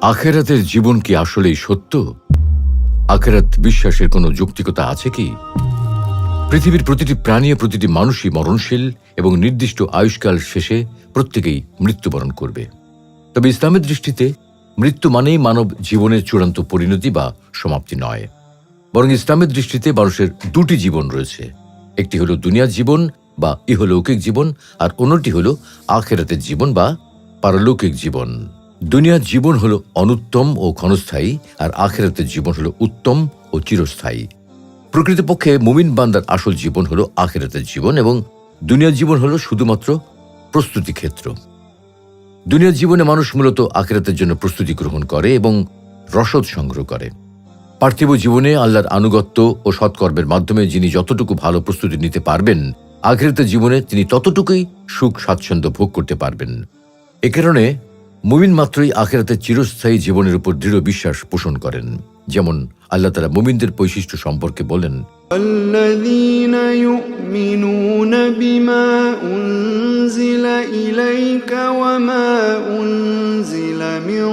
আখেরাতের জীবন কি আসলেই সত্য? আখেরাত বিশ্বাসের কোনো যৌক্তিকতা আছে কি? পৃথিবীর প্রতিটি প্রাণী ও প্রতিটি মানুষই মরণশীল এবং নির্দিষ্ট আয়ুষ্কাল শেষে প্রত্যেকেই মৃত্যুবরণ করবে। তবে ইসলামের দৃষ্টিতে মৃত্যু মানেই মানব জীবনের চূড়ান্ত পরিণতি বা সমাপ্তি নয়, বরং ইসলামের দৃষ্টিতে মানুষের দুটি জীবন রয়েছে। একটি হলো দুনিয়ার জীবন বা ইহলৌকিক জীবন, আর অন্যটি হলো আখেরাতের জীবন বা পারলৌকিক জীবন। দুনিয়ার জীবন হলো অনুত্তম ও ক্ষণস্থায়ী, আর আখেরাতের জীবন হলো উত্তম ও চিরস্থায়ী। প্রকৃতপক্ষে মুমিন বান্দার আসল জীবন হলো আখেরাতের জীবন, এবং দুনিয়ার জীবন হলো শুধুমাত্র প্রস্তুতি ক্ষেত্র। দুনিয়ার জীবনে মানুষ মূলত আখেরাতের জন্য প্রস্তুতি গ্রহণ করে এবং রসদ সংগ্রহ করে। পার্থিব জীবনে আল্লাহর আনুগত্য ও সৎকর্মের মাধ্যমে যিনি যতটুকু ভালো প্রস্তুতি নিতে পারবেন, আখেরাতের জীবনে তিনি ততটুকুই সুখ স্বাচ্ছন্দ্য ভোগ করতে পারবেন। এ কারণে মুমিন মাত্রই আখেরাতের চিরস্থায়ী জীবনের উপর দৃঢ় বিশ্বাস পোষণ করেন। যেমন আল্লাহ তাআলা মুমিনদের বৈশিষ্ট্য সম্পর্কে বলেন, الذين يؤمنون بما أنزل إليك وما أنزل من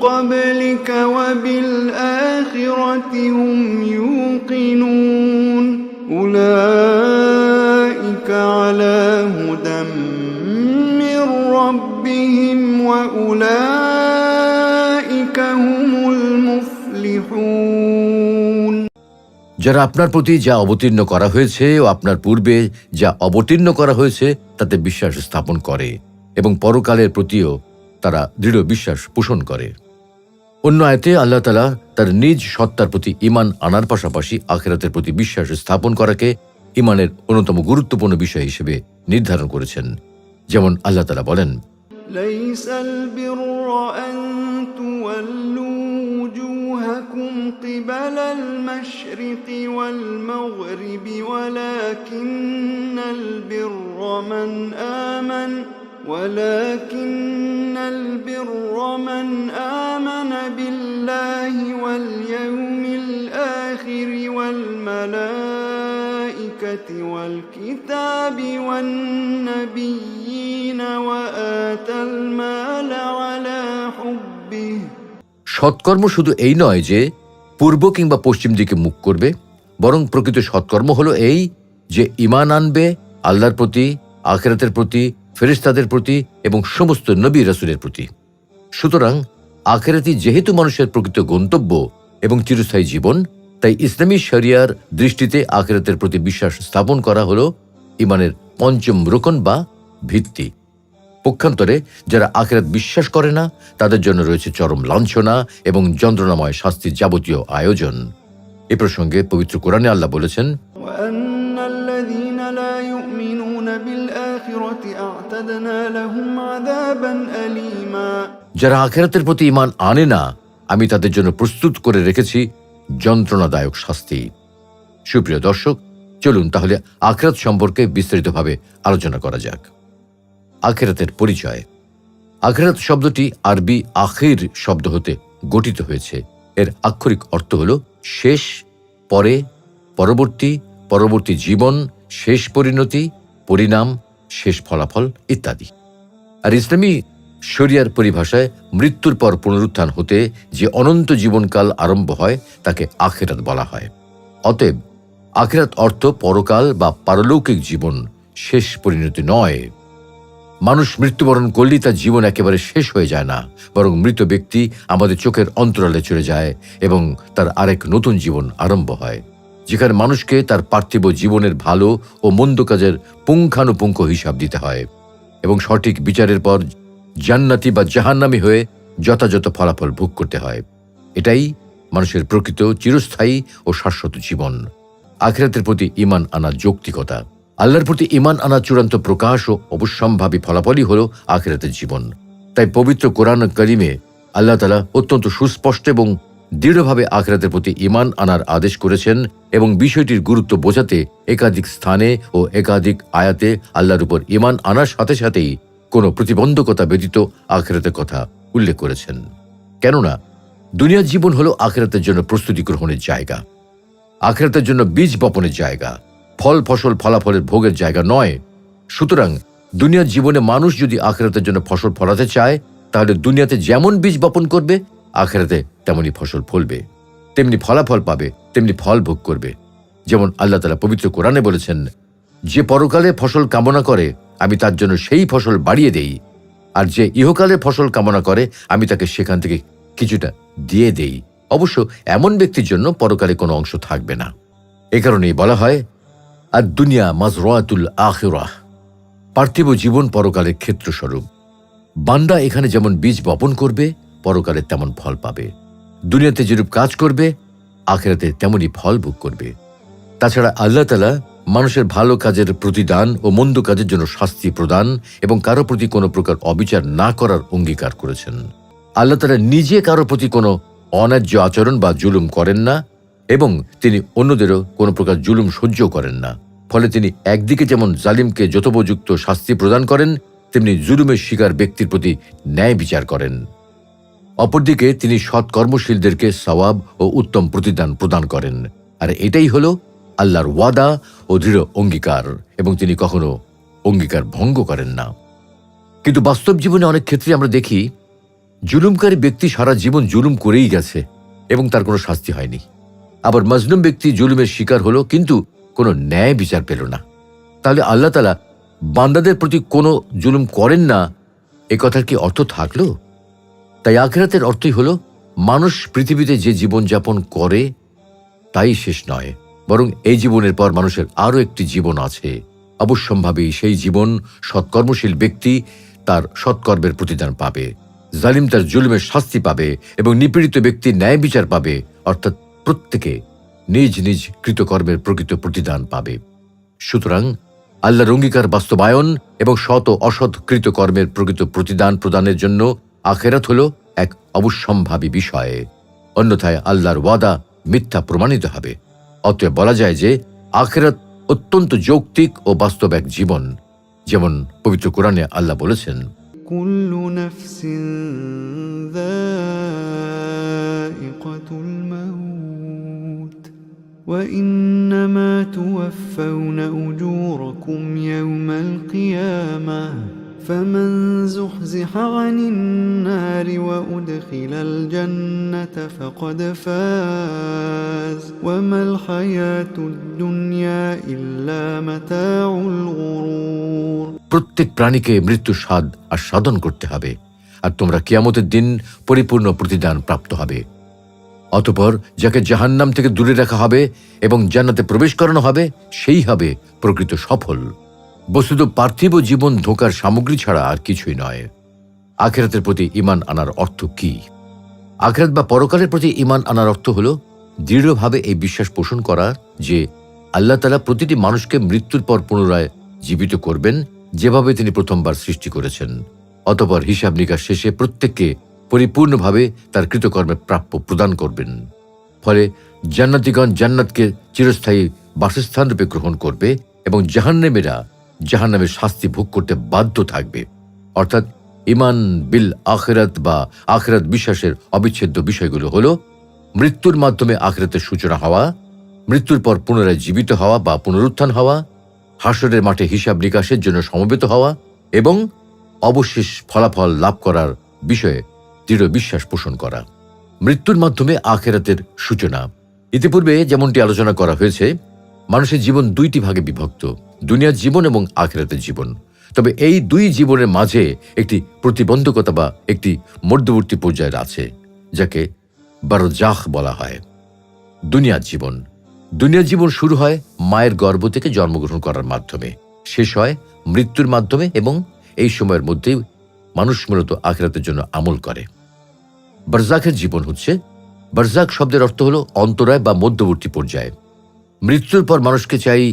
قبلك وبالآخرة هم يوقنون أولئك على هدى من ربهم وأولئك هم المفلحون। যারা আপনার প্রতি যা অবতীর্ণ করা হয়েছে ও আপনার পূর্বে যা অবতীর্ণ করা হয়েছে তাতে বিশ্বাস স্থাপন করে এবং পরকালের প্রতিও তারা দৃঢ় বিশ্বাস পোষণ করে। অন্য আয়াতে আল্লাহ তাআলা তার নিজ সত্তার প্রতি ঈমান আনার পাশাপাশি আখিরাতের প্রতি বিশ্বাস স্থাপন করাকে ঈমানের অন্যতম গুরুত্বপূর্ণ বিষয় হিসেবে নির্ধারণ করেছেন। যেমন আল্লাহ তাআলা বলেন, ليس البر أن تولوا وجوهكم قبل المشرق والمغرب ولكن البر من آمن بالله واليوم الآخر والملائكة والكتاب والنبيين وآتى المال على حبه। সৎকর্ম শুধু এই নয় যে পূর্ব কিংবা পশ্চিম দিকে মুখ করবে, বরং প্রকৃত সৎকর্ম হলো এই যে ঈমান আনবে আল্লাহর প্রতি, আখিরাতের প্রতি, ফেরেশতাদের প্রতি এবং সমস্ত নবী রাসূলের প্রতি। সুতরাং আখিরাতই যেহেতু মানুষের প্রকৃত গন্তব্য এবং চিরস্থায়ী জীবন, তাই ইসলামী শরিয়ার দৃষ্টিতে আখিরাতের প্রতি বিশ্বাস স্থাপন করা হলো ঈমানের পঞ্চম রুকন বা ভিত্তি। পক্ষান্তরে যারা আখিরাত বিশ্বাস করে না, তাদের জন্য রয়েছে চরম লাঞ্ছনা এবং যন্ত্রণাময় শাস্তির যাবতীয় আয়োজন। এ প্রসঙ্গে পবিত্র কোরআনে আল্লাহ বলেছেন, وأن الذين لا يؤمنون بالآخرة أعتدنا لهم عذابا أليما। যারা আখিরাতের প্রতি ঈমান আনে না, আমি তাদের জন্য প্রস্তুত করে রেখেছি যন্ত্রণাদায়ক শাস্তি। সুপ্রিয় দর্শক, চলুন তাহলে আখিরাত সম্পর্কে বিস্তারিতভাবে আলোচনা করা যাক। আখিরাতের পরিচয়। আখিরাত শব্দটি আরবি আখির শব্দ হতে গঠিত হয়েছে। এর আক্ষরিক অর্থ হল শেষ, পরে, পরবর্তী, পরবর্তী জীবন, শেষ পরিণতি, পরিণাম, শেষ ফলাফল ইত্যাদি। আর ইসলামী শরিয়ার পরিভাষায় মৃত্যুর পর পুনরুত্থান হতে যে অনন্ত জীবনকাল আরম্ভ হয় তাকে আখিরাত বলা হয়। অতএব আখিরাত অর্থ পরকাল বা পারলৌকিক জীবন, শেষ পরিণতি নয়। মানুষ মৃত্যুবরণ করলেই তার জীবন একেবারে শেষ হয়ে যায় না, বরং মৃত ব্যক্তি আমাদের চোখের অন্তরালে চলে যায় এবং তার আরেক নতুন জীবন আরম্ভ হয়, যেখানে মানুষকে তার পার্থিব জীবনের ভালো ও মন্দ কাজের পুঙ্খানুপুঙ্খ হিসাব দিতে হয় এবং সঠিক বিচারের পর জান্নাতি বা জাহান্নামী হয়ে যথাযথ ফলাফল ভোগ করতে হয়। এটাই মানুষের প্রকৃত চিরস্থায়ী ও শাশ্বত জীবন। আখিরাতের প্রতি ঈমান আনার যৌক্তিকতা। আল্লাহর প্রতি ঈমান আনার চূড়ান্ত প্রকাশ ও অবশ্যম্ভাবী ফলাফলই হল আখিরাতের জীবন। তাই পবিত্র কোরআন কারিমে আল্লাহ তাআলা অত্যন্ত সুস্পষ্ট এবং দৃঢ়ভাবে আখিরাতের প্রতি ঈমান আনার আদেশ করেছেন এবং বিষয়টির গুরুত্ব বোঝাতে একাধিক স্থানে ও একাধিক আয়াতে আল্লাহর উপর ঈমান আনার সাথে সাথেই কোনো প্রতিবন্ধকতা ব্যতীত আখিরাতের কথা উল্লেখ করেছেন। কেননা দুনিয়ার জীবন হল আখিরাতের জন্য প্রস্তুতি গ্রহণের জায়গা, আখিরাতের জন্য বীজ বপনের জায়গা, ফল ফসল ফলাফলের ভোগের জায়গা নয়। সুতরাং দুনিয়ার জীবনে মানুষ যদি আখিরাতের জন্য ফসল ফলাতে চায়, তাহলে দুনিয়াতে যেমন বীজ বপন করবে, আখিরাতে তেমনি ফসল ফলবে, তেমনি ফলাফল পাবে, তেমনি ফল ভোগ করবে। যেমন আল্লাহ তাআলা পবিত্র কোরআনে বলেছেন, যে পরকালে ফসল কামনা করে আমি তার জন্য সেই ফসল বাড়িয়ে দেই, আর যে ইহকালে ফসল কামনা করে আমি তাকে সেখান থেকে কিছুটা দিয়ে দেই। অবশ্য এমন ব্যক্তির জন্য পরকালে কোনো অংশ থাকবে না। এ কারণেই বলা হয় আর দুনিয়া মাজরাতুল আখিরাহ, পার্থিব জীবন পরকালের ক্ষেত্রস্বরূপ। বান্দা এখানে যেমন বীজ বপন করবে, পরকালে তেমন ফল পাবে। দুনিয়াতে যেরূপ কাজ করবে, আখিরাতে তেমনই ফল ভোগ করবে। তাছাড়া আল্লাহ তাআলা মানুষের ভালো কাজের প্রতিদান ও মন্দ কাজের জন্য শাস্তি প্রদান এবং কারো প্রতি কোনো প্রকার অবিচার না করার অঙ্গীকার করেছেন। আল্লাহ তাআলা নিজে কারো প্রতি কোনো অন্যায্য আচরণ বা জুলুম করেন না এবং তিনি অন্যদেরও কোনো প্রকার জুলুম সহ্য করেন না। ফলে তিনি একদিকে যেমন জালিমকে যথোপযুক্ত শাস্তি প্রদান করেন, তেমনি জুলুমের শিকার ব্যক্তির প্রতি ন্যায় বিচার করেন। অপরদিকে তিনি সৎ কর্মশীলদেরকে সওয়াব ও উত্তম প্রতিদান প্রদান করেন। আর এটাই হলো আল্লাহর ওয়াদা ও দৃঢ় অঙ্গীকার, এবং তিনি কখনো অঙ্গীকার ভঙ্গ করেন না। কিন্তু বাস্তব জীবনে অনেক ক্ষেত্রে আমরা দেখি জুলুমকারী ব্যক্তি সারা জীবন জুলুম করেই গেছে এবং তার কোনো শাস্তি হয়নি। আবার মাজলুম ব্যক্তি জুলুমের শিকার হলো কিন্তু কোনো ন্যায় বিচার পেল না। তাহলে আল্লাহ তাআলা বান্দাদের প্রতি কোনো জুলুম করেন না, এ কথার কি অর্থ থাকলো? তাই আখিরাতের অর্থই হলো মানুষ পৃথিবীতে যে জীবনযাপন করে তাই শেষ নয়, বরং এই জীবনের পর মানুষের আরও একটি জীবন আছে। অবশ্যম্ভাবী সেই জীবন সৎকর্মশীল ব্যক্তি তার সৎকর্মের প্রতিদান পাবে, জালিম তার জুলুমের শাস্তি পাবে এবং নিপীড়িত ব্যক্তি ন্যায় বিচার পাবে। অর্থাৎ প্রত্যেকে নিজ নিজ কৃতকর্মের প্রকৃত প্রতিদান পাবে। সুতরাং আল্লাহর অঙ্গীকার বাস্তবায়ন এবং সৎ ও অসৎ কৃতকর্মের প্রকৃত প্রতিদান প্রদানের জন্য আখিরাত হল এক অবশ্যম্ভাবী বিষয়। অন্যথায় আল্লাহর ওয়াদা মিথ্যা প্রমাণিত হবে। অতএব বলা যায় যে আখিরাত অত্যন্ত যৌক্তিক ও বাস্তব এক জীবন। যেমন পবিত্র কোরআনে আল্লাহ বলেছেন, কুল্লু নাফসিন যায়িকাতুল মাউত ওয়া ইন্নামা তুওয়াফাউনা উজুরাকুম ইয়াওমাল কিয়ামাহ فمن زحزح عن النار وأدخل الجنة فقد فاز وما الحياة الدنيا إلا متاع الغرور। প্রত্যেক প্রাণীকে মৃত্যুর স্বাদ আস্বাদন করতে হবে, আর তোমরা কিয়ামতের দিন পরিপূর্ণ প্রতিদান প্রাপ্ত হবে। অতঃপর যাকে জাহান্নাম থেকে দূরে রাখা হবে এবং জান্নাতে প্রবেশ করানো হবে, সেই হবে প্রকৃত সফল। বস্তুত পার্থিব জীবন ধোঁকার সামগ্রী ছাড়া আর কিছুই নয়। আখিরাতের প্রতি ঈমান আনার অর্থ কি? আখিরাত বা পরকালের প্রতি ঈমান আনার অর্থ হল দৃঢ়ভাবে এই বিশ্বাস পোষণ করা যে আল্লাহ তাআলা প্রতিটি মানুষকে মৃত্যুর পর পুনরায় জীবিত করবেন, যেভাবে তিনি প্রথমবার সৃষ্টি করেছেন। অতঃপর হিসাব নিকাশ শেষে প্রত্যেককে পরিপূর্ণভাবে তার কৃতকর্মের প্রাপ্য প্রদান করবেন। ফলে জান্নাতীগণ জান্নাতকে চিরস্থায়ী বাসস্থান রূপে গ্রহণ করবে এবং জাহান্নামীরা জাহান্নামের শাস্তি ভোগ করতে বাধ্য থাকবে। অর্থাৎ ঈমান বিল আখিরাত বা আখিরাত বিশ্বাসের অবিচ্ছেদ্য বিষয়গুলো হলো মৃত্যুর মাধ্যমে আখিরাতের সূচনা হওয়া, মৃত্যুর পর পুনরায় জীবিত হওয়া বা পুনরুত্থান হওয়া, হাসরের মাঠে হিসাব নিকাশের জন্য সমবেত হওয়া এবং অবশেষ ফলাফল লাভ করার বিষয়ে দৃঢ় বিশ্বাস পোষণ করা। মৃত্যুর মাধ্যমে আখিরাতের সূচনা। ইতিপূর্বে যেমনটি আলোচনা করা হয়েছে, মানুষের জীবন দুইটি ভাগে বিভক্ত, দুনিয়ার জীবন এবং আখিরাতের জীবন। তবে এই দুই জীবনের মাঝে একটি প্রতিবন্ধকতা বা একটি মধ্যবর্তী পর্যায়ে আছে, যাকে বারজাখ বলা হয়। দুনিয়ার জীবন শুরু হয় মায়ের গর্ভ থেকে জন্মগ্রহণ করার মাধ্যমে, শেষ হয় মৃত্যুর মাধ্যমে, এবং এই সময়ের মধ্যে মানুষ মূলত আখিরাতের জন্য আমল করে। বারজাখের জীবন হচ্ছে, বারজাখ শব্দের অর্থ হলো অন্তরায় বা মধ্যবর্তী পর্যায়ে। মৃত্যুর পর মানুষকে চাই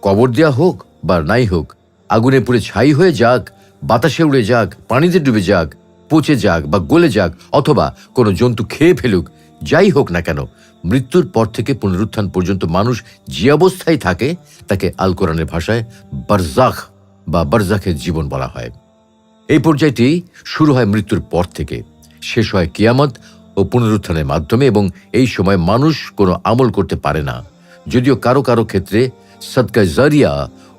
কবর দেয়া হোক বা নাই হোক, আগুনে পুড়ে ছাই হয়ে যাক, বাতাসে উড়ে যাক, পানিতে ডুবে যাক, পচে যাক বা গলে যাক, অথবা কোনো জন্তু খেয়ে ফেলুক, যাই হোক না কেন, মৃত্যুর পর থেকে পুনরুত্থান পর্যন্ত মানুষ যে অবস্থায় থাকে তাকে আল কোরআনের ভাষায় বারজাখ বা বারজাখের জীবন বলা হয়। এই পর্যায়টি শুরু হয় মৃত্যুর পর থেকে, শেষ হয় কিয়ামত ও পুনরুত্থানের মাধ্যমে, এবং এই সময় মানুষ কোনো আমল করতে পারে না, যদিও কারো কারো ক্ষেত্রে সদকা জারিয়া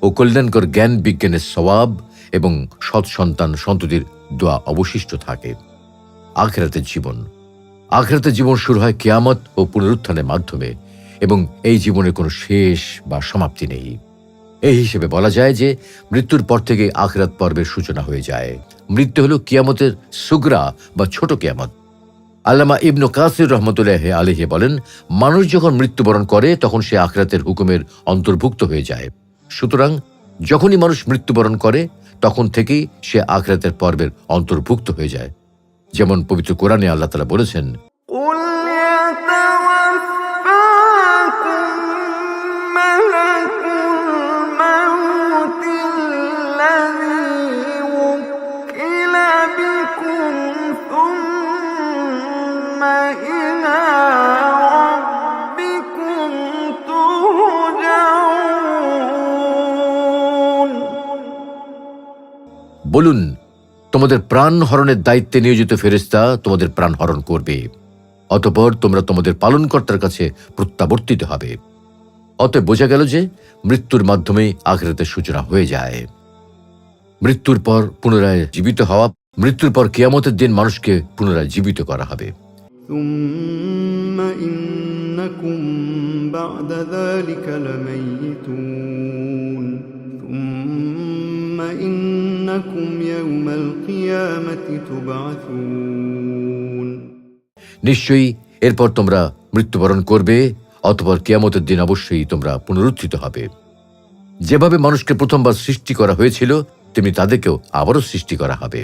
ও কল্যাণকর জ্ঞান বিজ্ঞানের সওয়াব এবং সৎ সন্তান সন্ততির দোয়া অবশিষ্ট থাকে। আখিরাতের জীবন। আখিরাতের জীবন শুরু হয় কিয়ামত ও পুনরুত্থানের মাধ্যমে, এবং এই জীবনের কোনো শেষ বা সমাপ্তি নেই। এই হিসেবে বলা যায় যে মৃত্যুর পর থেকে আখিরাত পর্বের সূচনা হয়ে যায়। মৃত্যু হল কিয়ামতের সুগরা বা ছোট কিয়ামত। আল্লামা ইবনু কাসির রহমতুল্লাহ আলাইহি বলেন, মানুষ যখন মৃত্যুবরণ করে তখন সে আখিরাতের হুকুমের অন্তর্ভুক্ত হয়ে যায়। সুতরাং যখনই মানুষ মৃত্যুবরণ করে তখন থেকেই সে আখিরাতের পর্বের অন্তর্ভুক্ত হয়ে যায়। যেমন পবিত্র কোরআনে আল্লাহ তাআলা বলেছেন, قل يتوفاكم ملك الموت الذي وكل بكم ثم إلى ربكم ترجعون। বলুন, তোমাদের প্রাণ হরণের দায়িত্বে নিয়োজিত ফেরেশতা তোমাদের প্রাণ হরণ করবে, অতঃপর তোমরা তোমাদের পালনকর্তার কাছে প্রত্যাবর্তিত হবে। অতএব বোঝা গেল যে মৃত্যুর মাধ্যমেই আখিরাতের সূচনা হয়ে যায়। মৃত্যুর পর পুনরায় জীবিত হওয়া, মৃত্যুর পর কিয়ামতের দিন মানুষকে পুনরায় জীবিত করা হবে। ثم إنكم بعد ذلك لميتون ثم إنكم يوم القيامة تبعثون। নিশ্চয়ই এরপর তোমরা মৃত্যুবরণ করবে, অতঃপর কিয়ামতের দিন অবশ্যই তোমরা পুনরুত্থিত হবে। যেভাবে মানুষকে প্রথমবার সৃষ্টি করা হয়েছিল তেমনি তাদেরকেও আবারও সৃষ্টি করা হবে।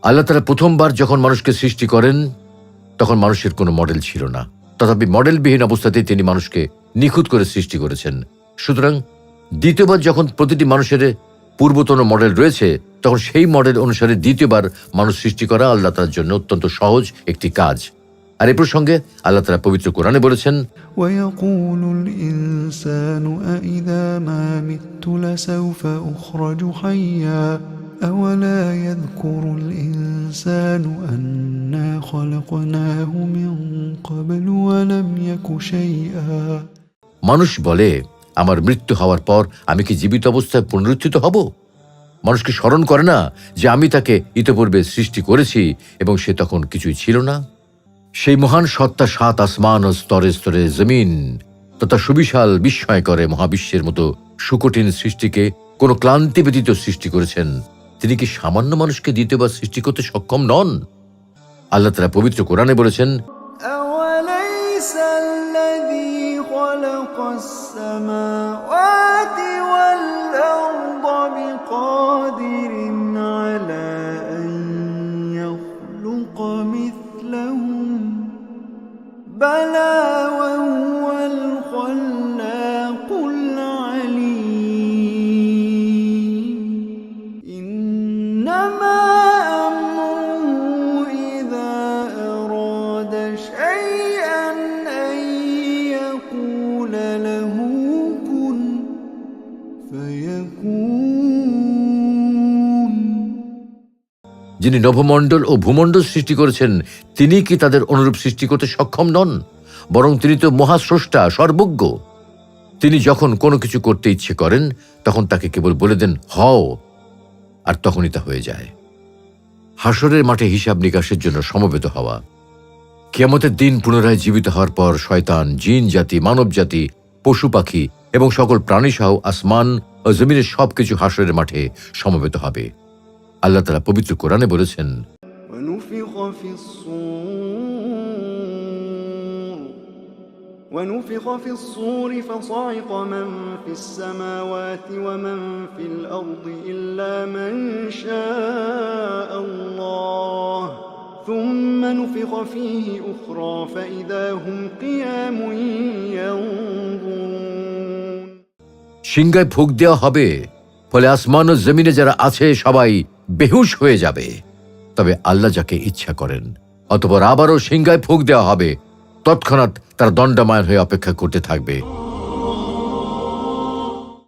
আল্লাহ তাআলা প্রথমবার যখন মানুষকে সৃষ্টি করেন তখন মানুষের কোনো মডেল ছিল না, তথাপি মডেলবিহীন অবস্থাতেই তিনি মানুষকে নিখুঁত করে সৃষ্টি করেছেন। সুতরাং দ্বিতীয়বার যখন প্রতিটি মানুষের পূর্বতন মডেল রয়েছে, তখন সেই মডেল অনুসারে দ্বিতীয়বার মানুষ সৃষ্টি করা আল্লাহ তাআলার জন্য অত্যন্ত সহজ একটি কাজ। আর এই প্রসঙ্গে আল্লাহ তাআলা পবিত্র কোরআনে বলেছেন, ويقول الإنسان أإذا ما مت لسوف أخرج حيا أولا يذكر الإنسان أنا خلقناه من قبل ولم يك شيئا। মানুষ বলে, আমার মৃত্যু হওয়ার পর আমি কি জীবিত অবস্থায় পুনরুত্থিত হব? মানুষকে স্মরণ করে না যে আমি তাকে ইতপূর্বে সৃষ্টি করেছি এবং সে তখন কিছুই ছিল না। সেই মহান সত্তা সাত আসমান ও স্তরে স্তরে জমিন তথা সুবিশাল বিস্ময় করে মহাবিশ্বের মতো সুকঠিন সৃষ্টিকে কোনো ক্লান্তি ব্যতীত সৃষ্টি করেছেন। তিনি কি সামান্য মানুষকে দ্বিতীয়বার সৃষ্টি করতে সক্ষম নন? আল্লাহ তাআলা পবিত্র কোরআনে বলেছেন, أوليس الذي خلق السماوات والأرض بقادر على أن يخلق مثلهم بلى وهو الخلاق العليم إنما أمره إذا أراد شيئا أن يقول له كن فيكون। যিনি নভমণ্ডল ও ভূমণ্ডল সৃষ্টি করেছেন তিনি কি তাদের অনুরূপ সৃষ্টি করতে সক্ষম নন? বরং তিনি তো মহাস্রষ্টা, সর্বজ্ঞ। তিনি যখন কোনো কিছু করতে ইচ্ছে করেন তখন তাকে কেবল বলে দেন হও, আর তখনই তা হয়ে যায়। হাসরের মাঠে হিসাব নিকাশের জন্য সমবেত হওয়া, কিয়ামতের দিন পুনরায় জীবিত হওয়ার পর শয়তান, জিন জাতি, মানব জাতি, পশু পাখি এবং সকল প্রাণী সহ আসমান ও জমিনের সবকিছু হাসরের মাঠে সমবেত হবে। আল্লাহ তাআলা পবিত্র কোরআনে বলেছেন, ونفخ في الصور فصعق من في السماوات ومن في الأرض إلا من شاء الله ثم نفخ فيه أخرى فإذا هم قيام ينظرون। সিংহায় ফুঁক দেওয়া হবে, ফলে আসমান ও জমিনে যারা আছে সবাই বেহুশ হয়ে যাবে, তবে আল্লাহ যাকে ইচ্ছা করেন। অতঃপর আবারও সিংহায় ফুঁক দেওয়া হবে, তৎক্ষণাৎ তার দণ্ডায়মান হয়ে অপেক্ষা করতে থাকবে।